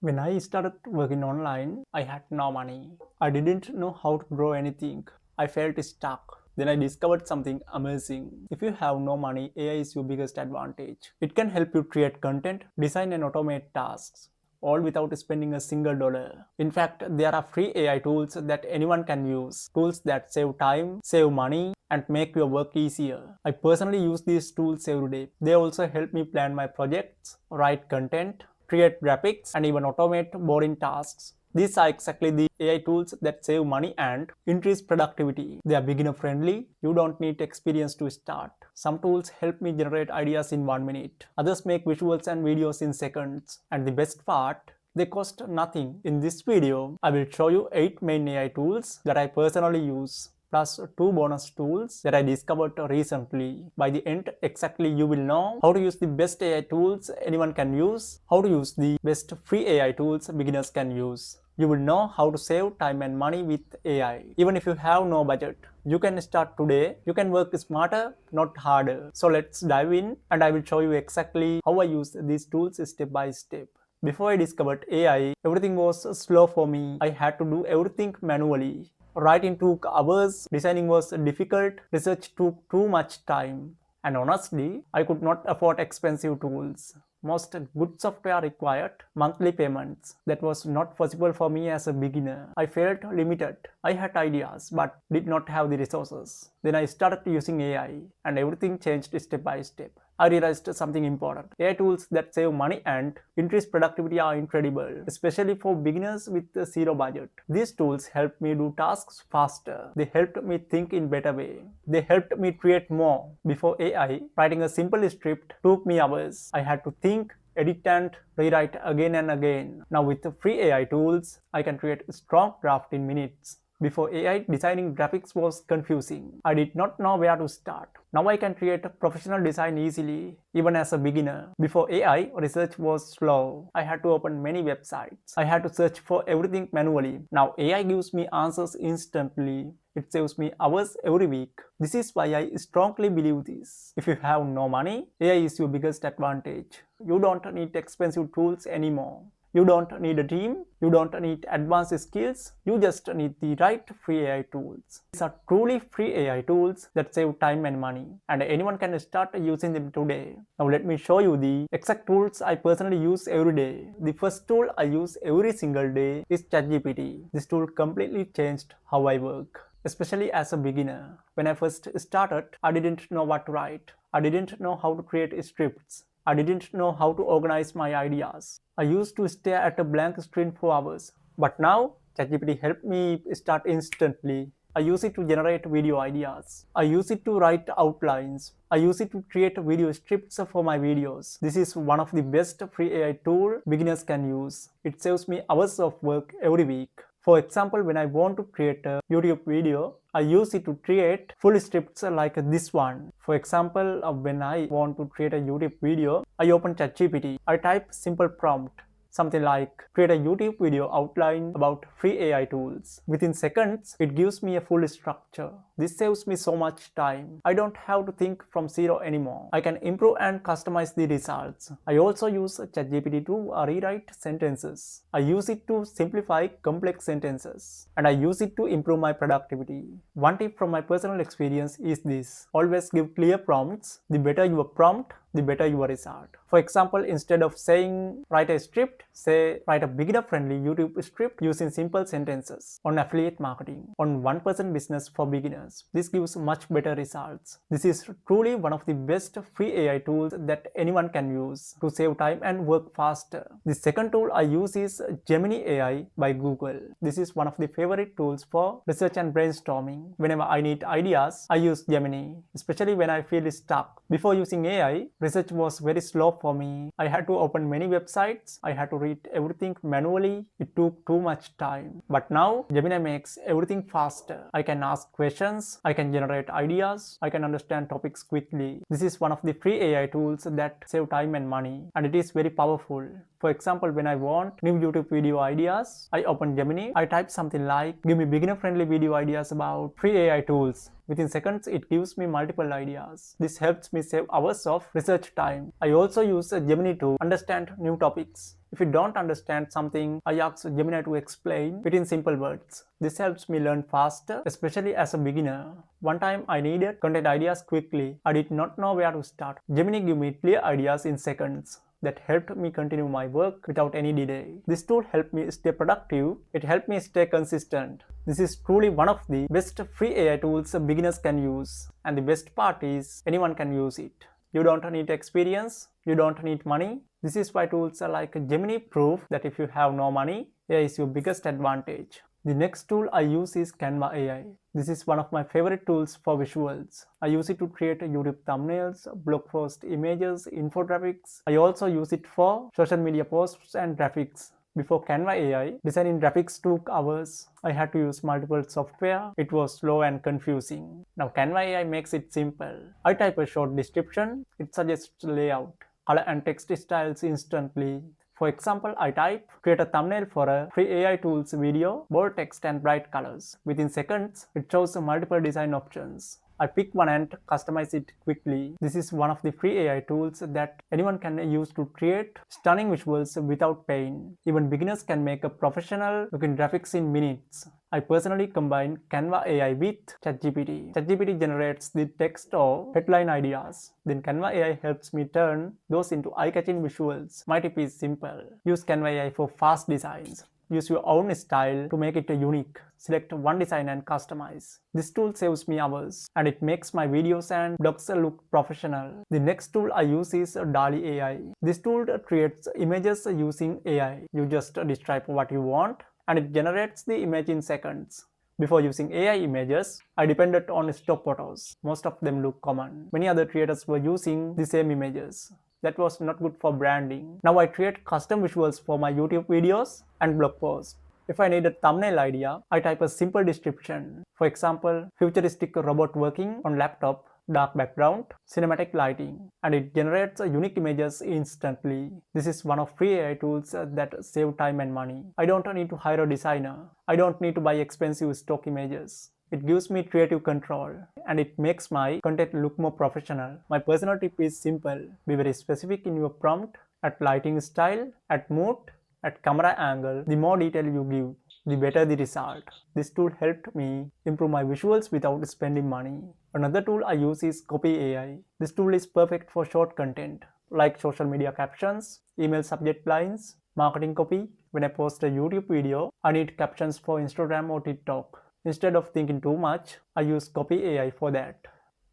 When I started working online, I had no money. I didn't know how to grow anything. I felt stuck. Then I discovered something amazing. If you have no money, AI is your biggest advantage. It can help you create content, design and automate tasks, all without spending a single dollar. In fact, there are free AI tools that anyone can use. Tools that save time, save money, and make your work easier. I personally use these tools every day. They also help me plan my projects, write content, create graphics, and even automate boring tasks. These are exactly the AI tools that save money and increase productivity. They are beginner friendly. You don't need experience to start. Some tools help me generate ideas in 1 minute. Others make visuals and videos in seconds. And the best part, they cost nothing. In this video, I will show you 8 main AI tools that I personally use, plus 2 bonus tools that I discovered recently. By the end, exactly you will know how to use the best AI tools anyone can use, how to use the best free AI tools beginners can use. You will know how to save time and money with AI. Even if you have no budget, you can start today. You can work smarter, not harder. So let's dive in and I will show you exactly how I use these tools step by step. Before I discovered AI, everything was slow for me. I had to do everything manually. Writing took hours, designing was difficult, research took too much time. And honestly, I could not afford expensive tools. Most good software required monthly payments. That was not possible for me as a beginner. I felt limited. I had ideas but did not have the resources. Then I started using AI and everything changed step by step. I realized something important. AI tools that save money and increase productivity are incredible, especially for beginners with zero budget. These tools helped me do tasks faster. They helped me think in better way. They helped me create more. Before AI, writing a simple script took me hours. I had to think, edit and rewrite again and again. Now with the free AI tools, I can create a strong draft in minutes. Before AI, designing graphics was confusing. I did not know where to start. Now I can create a professional design easily, even as a beginner. Before AI, research was slow. I had to open many websites. I had to search for everything manually. Now AI gives me answers instantly. It saves me hours every week. This is why I strongly believe this. If you have no money, AI is your biggest advantage. You don't need expensive tools anymore. You don't need a team, you don't need advanced skills, you just need the right free AI tools. These are truly free AI tools that save time and money, and anyone can start using them today. Now let me show you the exact tools I personally use every day. The first tool I use every single day is ChatGPT. This tool completely changed how I work, especially as a beginner. When I first started, I didn't know what to write. I didn't know how to create scripts. I didn't know how to organize my ideas. I used to stare at a blank screen for hours. But now, ChatGPT helped me start instantly. I use it to generate video ideas. I use it to write outlines. I use it to create video scripts for my videos. This is one of the best free AI tool beginners can use. It saves me hours of work every week. For example, when I want to create a YouTube video, I use it to create full scripts like this one. For example, when I want to create a YouTube video, I open ChatGPT. I type simple prompt, something like create a YouTube video outline about free AI tools. Within seconds, it gives me a full structure. This saves me so much time. I don't have to think from zero anymore. I can improve and customize the results. I also use ChatGPT to rewrite sentences. I use it to simplify complex sentences. And I use it to improve my productivity. One tip from my personal experience is this: always give clear prompts. The better your prompt, the better your result. For example, instead of saying write a script, say write a beginner friendly YouTube script using simple sentences on affiliate marketing, on 1% business for beginners. This gives much better results. This is truly one of the best free AI tools that anyone can use to save time and work faster. The second tool I use is Gemini AI by Google. This is one of the favorite tools for research and brainstorming. Whenever I need ideas, I use Gemini, especially when I feel stuck. Before using AI, research was very slow for me. I had to open many websites. I had to read everything manually. It took too much time. But now, Gemini makes everything faster. I can ask questions. I can generate ideas. I can understand topics quickly. This is one of the free AI tools that save time and money, and it is very powerful. For example, when I want new YouTube video ideas, I open Gemini, I type something like, give me beginner-friendly video ideas about free AI tools. Within seconds, it gives me multiple ideas. This helps me save hours of research time. I also use Gemini to understand new topics. If you don't understand something, I ask Gemini to explain it in simple words. This helps me learn faster, especially as a beginner. One time I needed content ideas quickly. I did not know where to start. Gemini gave me clear ideas in seconds. That helped me continue my work without any delay. This tool helped me stay productive. It helped me stay consistent. This is truly one of the best free AI tools beginners can use. And the best part is anyone can use it. You don't need experience. You don't need money. This is why tools like Gemini prove that if you have no money, AI is your biggest advantage. The next tool I use is Canva AI. This is one of my favorite tools for visuals. I use it to create YouTube thumbnails, blog post images, infographics. I also use it for social media posts and graphics. Before Canva AI, designing graphics took hours. I had to use multiple software. It was slow and confusing. Now Canva AI makes it simple. I type a short description. It suggests layout, color and text styles instantly. For example, I type, create a thumbnail for a free AI tools video, bold text and bright colors. Within seconds, it shows multiple design options. I pick one and customize it quickly. This is one of the free AI tools that anyone can use to create stunning visuals without pain. Even beginners can make a professional looking graphics in minutes. I personally combine Canva AI with ChatGPT. ChatGPT generates the text or headline ideas. Then Canva AI helps me turn those into eye-catching visuals. My tip is simple. Use Canva AI for fast designs. Use your own style to make it unique. Select one design and customize. This tool saves me hours and it makes my videos and blogs look professional. The next tool I use is DALL AI. This tool creates images using AI. You just describe what you want and it generates the image in seconds. Before using AI images, I depended on stock photos. Most of them look common. Many other creators were using the same images. That was not good for branding. Now I create custom visuals for my YouTube videos and blog posts. If I need a thumbnail idea, I type a simple description. For example, futuristic robot working on laptop, dark background, cinematic lighting, and it generates unique images instantly. This is one of free AI tools that save time and money. I don't need to hire a designer. I don't need to buy expensive stock images. It gives me creative control and it makes my content look more professional. My personal tip is simple. Be very specific in your prompt, at lighting style, at mood, at camera angle. The more detail you give, the better the result. This tool helped me improve my visuals without spending money. Another tool I use is Copy.ai. This tool is perfect for short content like social media captions, email subject lines, marketing copy. When I post a YouTube video, I need captions for Instagram or TikTok. Instead of thinking too much, I use Copy.ai for that.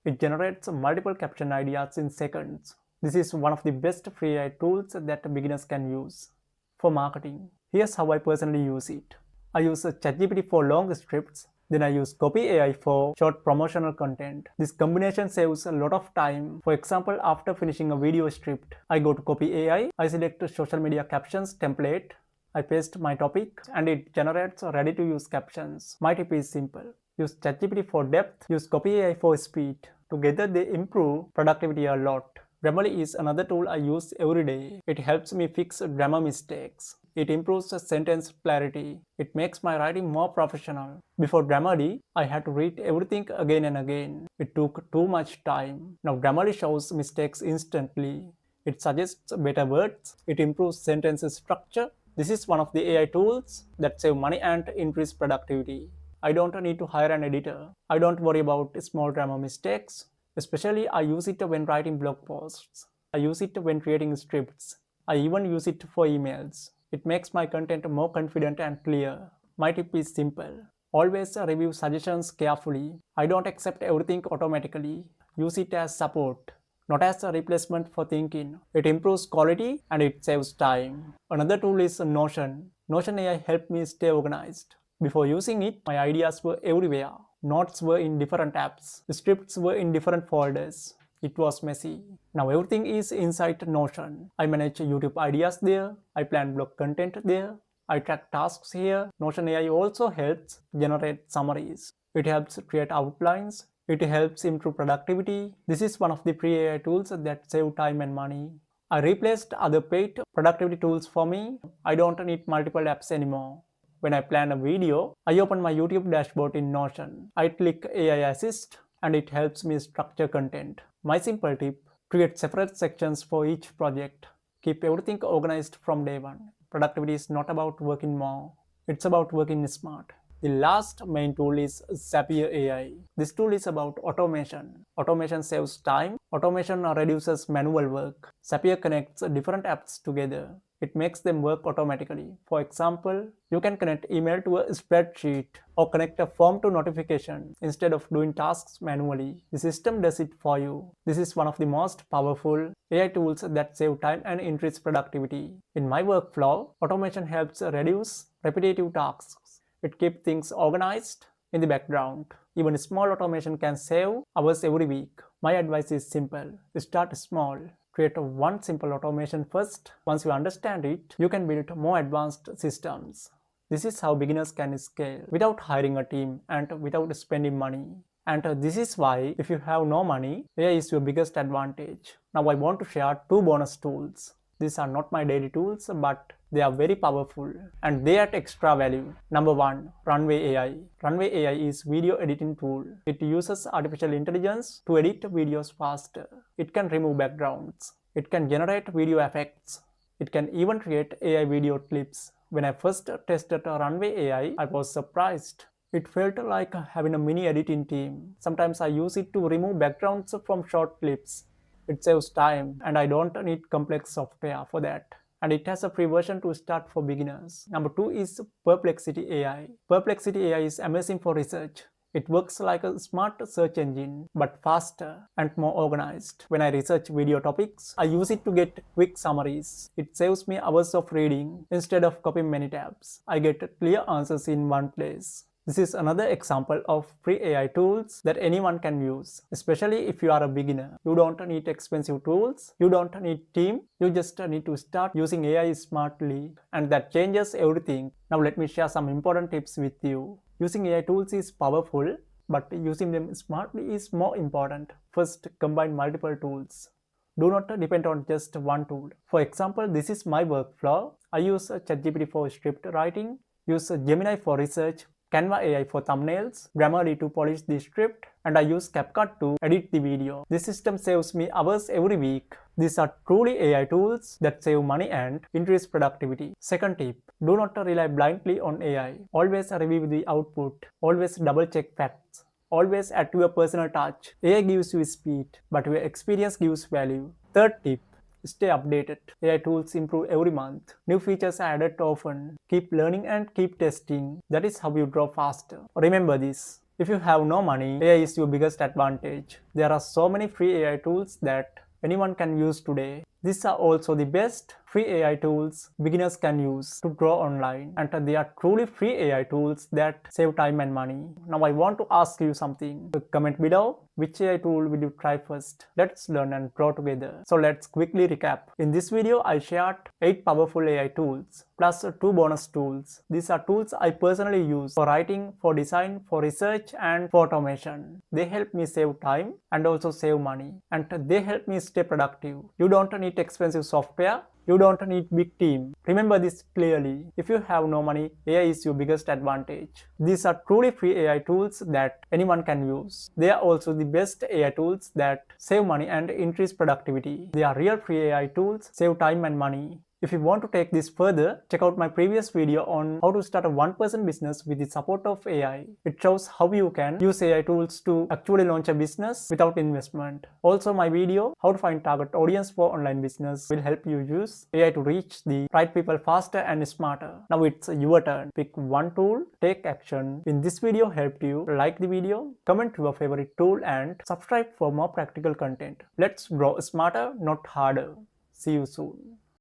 It generates multiple caption ideas in seconds. This is one of the best free AI tools that beginners can use. For marketing, here's how I personally use it. I use ChatGPT for long scripts, then I use Copy.ai for short promotional content. This combination saves a lot of time. For example, after finishing a video script, I go to Copy.ai, I select social media captions template, I paste my topic and it generates ready-to-use captions. My tip is simple. Use ChatGPT for depth, use Copy.ai for speed. Together they improve productivity a lot. Grammarly is another tool I use every day. It helps me fix grammar mistakes. It improves sentence clarity. It makes my writing more professional. Before Grammarly, I had to read everything again and again. It took too much time. Now Grammarly shows mistakes instantly. It suggests better words. It improves sentence structure. This is one of the AI tools that save money and increase productivity. I don't need to hire an editor. I don't worry about small grammar mistakes. Especially I use it when writing blog posts. I use it when creating scripts. I even use it for emails. It makes my content more confident and clear. My tip is simple. Always review suggestions carefully. I don't accept everything automatically. Use it as support, not as a replacement for thinking. It improves quality and it saves time. Another tool is Notion. Notion AI helped me stay organized. Before using it, my ideas were everywhere. Notes were in different apps. Scripts were in different folders. It was messy. Now everything is inside Notion. I manage YouTube ideas there. I plan blog content there. I track tasks here. Notion AI also helps generate summaries. It helps create outlines. It helps improve productivity. This is one of the free AI tools that save time and money. I replaced other paid productivity tools for me. I don't need multiple apps anymore. When I plan a video, I open my YouTube dashboard in Notion. I click AI Assist and it helps me structure content. My simple tip: create separate sections for each project. Keep everything organized from day one. Productivity is not about working more, it's about working smart. The last main tool is Zapier AI. This tool is about automation. Automation saves time. Automation reduces manual work. Zapier connects different apps together. It makes them work automatically. For example, you can connect email to a spreadsheet or connect a form to notification instead of doing tasks manually. The system does it for you. This is one of the most powerful AI tools that save time and increase productivity. In my workflow, automation helps reduce repetitive tasks. It keeps things organized in the background. Even small automation can save hours every week. My advice is simple: start small. Create one simple automation first. Once you understand it, you can build more advanced systems. This is how beginners can scale without hiring a team and without spending money. And this is why, if you have no money, AI is your biggest advantage. Now I want to share 2 bonus tools. These are not my daily tools, but they are very powerful and they add extra value. Number 1. Runway AI. Runway AI is video editing tool. It uses artificial intelligence to edit videos faster. It can remove backgrounds. It can generate video effects. It can even create AI video clips. When I first tested Runway AI, I was surprised. It felt like having a mini editing team. Sometimes I use it to remove backgrounds from short clips. It saves time and I don't need complex software for that. And it has a free version to start for beginners. Number 2 is Perplexity AI. Perplexity AI is amazing for research. It works like a smart search engine, but faster and more organized. When I research video topics, I use it to get quick summaries. It saves me hours of reading. Instead of copying many tabs, I get clear answers in one place. This is another example of free AI tools that anyone can use, especially if you are a beginner. You don't need expensive tools, you don't need team, you just need to start using AI smartly, and that changes everything. Now let me share some important tips with you. Using AI tools is powerful, but using them smartly is more important. First, combine multiple tools. Do not depend on just one tool. For example, this is my workflow. I use ChatGPT for script writing, use Gemini for research, Canva AI for thumbnails, Grammarly to polish the script, and I use CapCut to edit the video. This system saves me hours every week. These are truly AI tools that save money and increase productivity. Second tip: do not rely blindly on AI. Always review the output. Always double check facts. Always add your personal touch. AI gives you speed, but your experience gives value. Third tip: stay updated. AI tools improve every month. New features are added often. Keep learning and keep testing. That is how you grow faster. Remember this: if you have no money, AI is your biggest advantage. There are so many free AI tools that anyone can use today. These are also the best free AI tools beginners can use to grow online, and they are truly free AI tools that save time and money. Now I want to ask you something. Comment below which AI tool will you try first. Let's learn and grow together. So let's quickly recap. In this video, I shared 8 powerful AI tools plus 2 bonus tools. These are tools I personally use for writing, for design, for research, and for automation. They help me save time and also save money, and they help me stay productive. You don't need expensive software. You don't need big team. Remember this clearly. If you have no money, AI is your biggest advantage. These are truly free AI tools that anyone can use. They are also the best AI tools that save money and increase productivity. They are real free AI tools, save time and money. If you want to take this further, check out my previous video on how to start a one-person business with the support of AI. It shows how you can use AI tools to actually launch a business without investment. Also, my video, how to find target audience for online business, will help you use AI to reach the right people faster and smarter. Now it's your turn. Pick one tool, take action. If this video helped you, like the video, comment your favorite tool, and subscribe for more practical content. Let's grow smarter, not harder. See you soon.